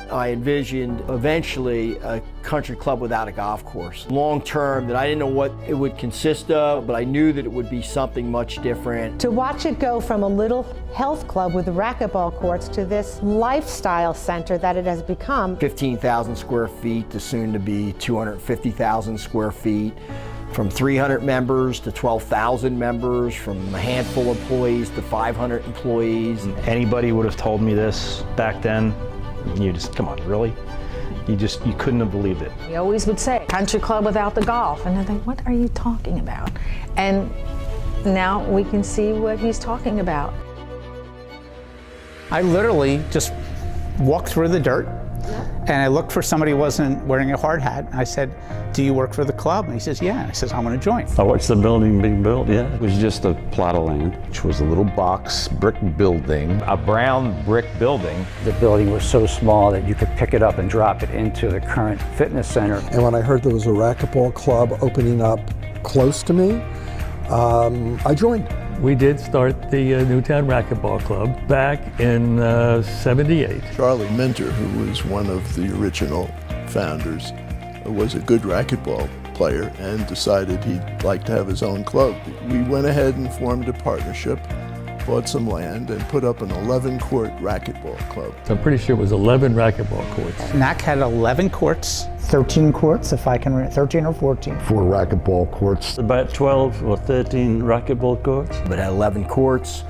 I envisioned eventually a country club without a golf course. Long term, that I didn't know what it would consist of, but I knew that it would be something much different. To watch it go from a little health club with racquetball courts to this lifestyle center that it has become. 15,000 square feet to soon to be 250,000 square feet. From 300 members to 12,000 members, from a handful of employees to 500 employees. Anybody would have told me this back then. You just, come on, really? You couldn't have believed it. He always would say, country club without the golf. And I think, what are you talking about? And now we can see what he's talking about. I literally just walked through the dirt and I looked for somebody who wasn't wearing a hard hat. I said, do you work for the club? And he says, yeah. And I says, I want to join. I watched the building being built, yeah. It was just a plot of land, which was a little box brick building. A brown brick building. The building was so small that you could pick it up and drop it into the current fitness center. And when I heard there was a racquetball club opening up close to me, I joined. We did start the Newtown Racquetball Club back in '78. Charlie Minter, who was one of the original founders, was a good racquetball player and decided he'd like to have his own club. We went ahead and formed a partnership, bought some land, and put up an 11-court racquetball club. So I'm pretty sure it was 11 racquetball courts. NAC had 11 courts. 13 courts, if I can remember, 13 or 14. 4 racquetball courts. About 12 or 13 racquetball courts. But at 11 courts,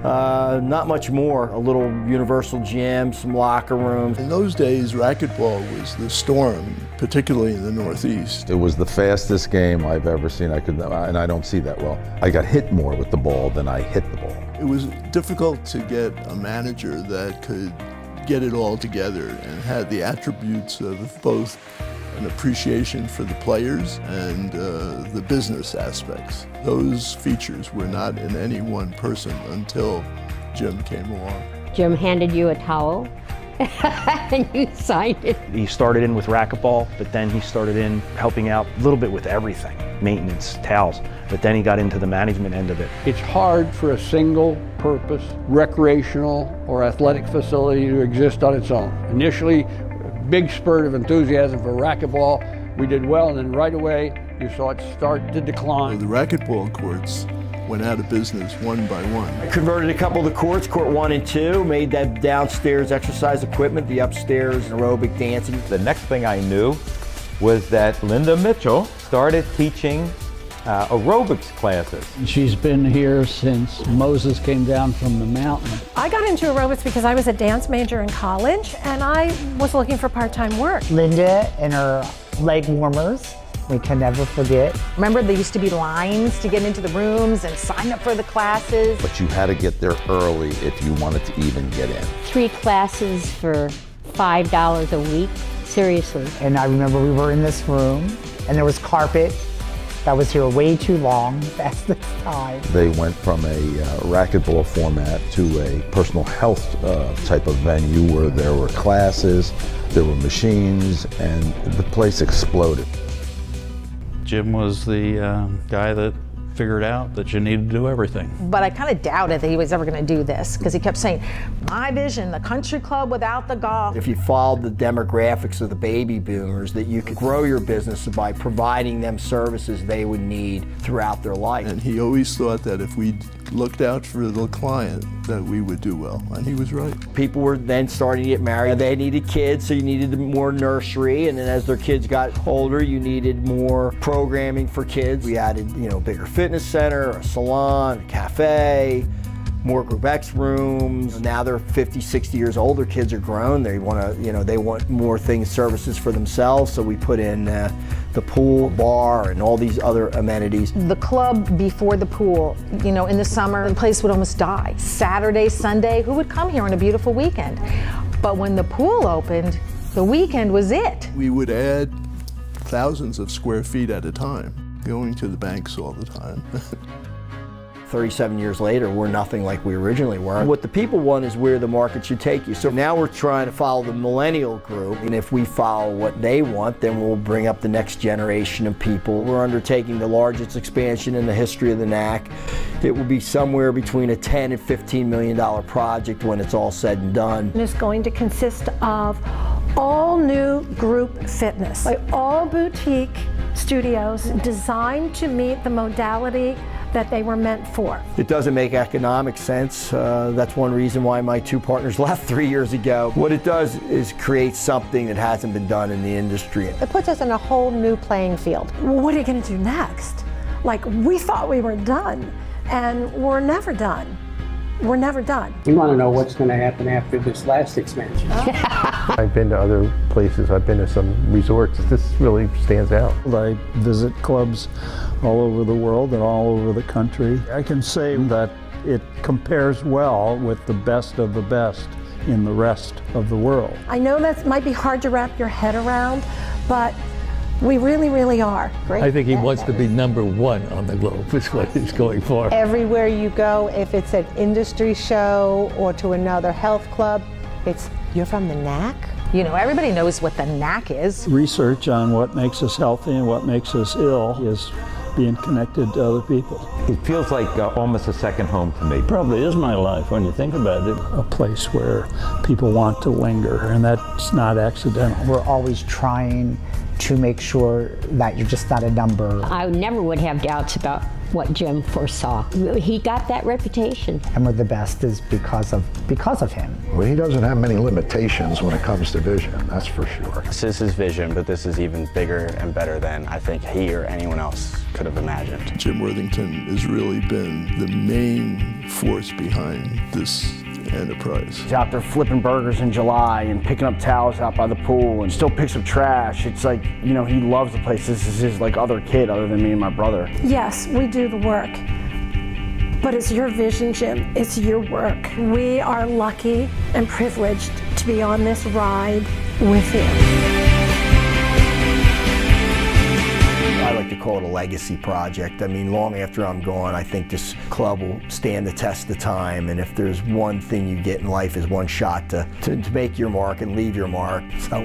not much more. A little universal gym, some locker rooms. In those days, racquetball was the storm, particularly in the Northeast. It was the fastest game I've ever seen. And I don't see that well. I got hit more with the ball than I hit the ball. It was difficult to get a manager that could get it all together and had the attributes of both an appreciation for the players and the business aspects. Those features were not in any one person until Jim came along. Jim handed you a towel and you signed it. He started in with racquetball, but then he started in helping out a little bit with everything, maintenance, towels, but then he got into the management end of it. It's hard for a single-purpose recreational or athletic facility to exist on its own. Initially, a big spurt of enthusiasm for racquetball. We did well, and then right away, you saw it start to decline. The racquetball courts went out of business one by one. I converted a couple of the courts, court 1 and 2, made that downstairs exercise equipment, the upstairs aerobic dancing. The next thing I knew was that Linda Mitchell started teaching aerobics classes. She's been here since Moses came down from the mountain. I got into aerobics because I was a dance major in college and I was looking for part-time work. Linda and her leg warmers, we can never forget. Remember, there used to be lines to get into the rooms and sign up for the classes. But you had to get there early if you wanted to even get in. 3 classes for $5 a week, seriously. And I remember we were in this room and there was carpet that was here way too long past this time. They went from a racquetball format to a personal health type of venue where there were classes, there were machines, and the place exploded. Jim was the guy that figured out that you needed to do everything. But I kind of doubted that he was ever going to do this because he kept saying, my vision, the country club without the golf. If you followed the demographics of the baby boomers, that you could grow your business by providing them services they would need throughout their life. And he always thought that if we looked out for the client, that we would do well, and he was right. People were then starting to get married. They needed kids, so you needed more nursery, and then as their kids got older, you needed more programming for kids. We added, bigger fitness center, a salon, a cafe, more group X rooms. Now they're 50, 60 years old. Their kids are grown. They want to, they want more services for themselves. So we put in the pool, bar, and all these other amenities. The club before the pool, in the summer, the place would almost die. Saturday, Sunday, who would come here on a beautiful weekend? But when the pool opened, the weekend was it. We would add thousands of square feet at a time, going to the banks all the time. 37 years later, we're nothing like we originally were. What the people want is where the market should take you. So now we're trying to follow the millennial group, and if we follow what they want, then we'll bring up the next generation of people. We're undertaking the largest expansion in the history of the NAC. It will be somewhere between a $10 and $15 million project when it's all said and done. It's going to consist of all new group fitness, like all boutique studios designed to meet the modality that they were meant for. It doesn't make economic sense. That's one reason why my two partners left 3 years ago. What it does is create something that hasn't been done in the industry. It puts us in a whole new playing field. Well, what are you going to do next? Like, we thought we were done, and we're never done. We're never done. We want to know what's going to happen after this last expansion. I've been to other places. I've been to some resorts. This really stands out. I visit clubs all over the world and all over the country. I can say that it compares well with the best of the best in the rest of the world. I know that might be hard to wrap your head around, but we really, really are. I think he wants to be #1 on the globe, is what he's going for. Everywhere you go, if it's an industry show or to another health club, it's, you're from the NAC? You know, everybody knows what the NAC is. Research on what makes us healthy and what makes us ill is being connected to other people. It feels like almost a second home to me. Probably is my life when you think about it. A place where people want to linger, and that's not accidental. We're always trying to make sure that you're just not a number. I never would have doubts about what Jim foresaw. He got that reputation. And we're the best is because of him. Well, he doesn't have many limitations when it comes to vision, that's for sure. This is his vision, but this is even bigger and better than I think he or anyone else could have imagined. Jim Worthington has really been the main force behind this enterprise. He's out there flipping burgers in July and picking up towels out by the pool and still picks up trash. It's like, you know, he loves the place. This is his like other kid other than me and my brother. Yes, we do the work, but it's your vision, Jim. It's your work. We are lucky and privileged to be on this ride with you. I like to call it a legacy project. I mean, long after I'm gone, I think this club will stand the test of time. And if there's one thing you get in life is one shot to make your mark and leave your mark. So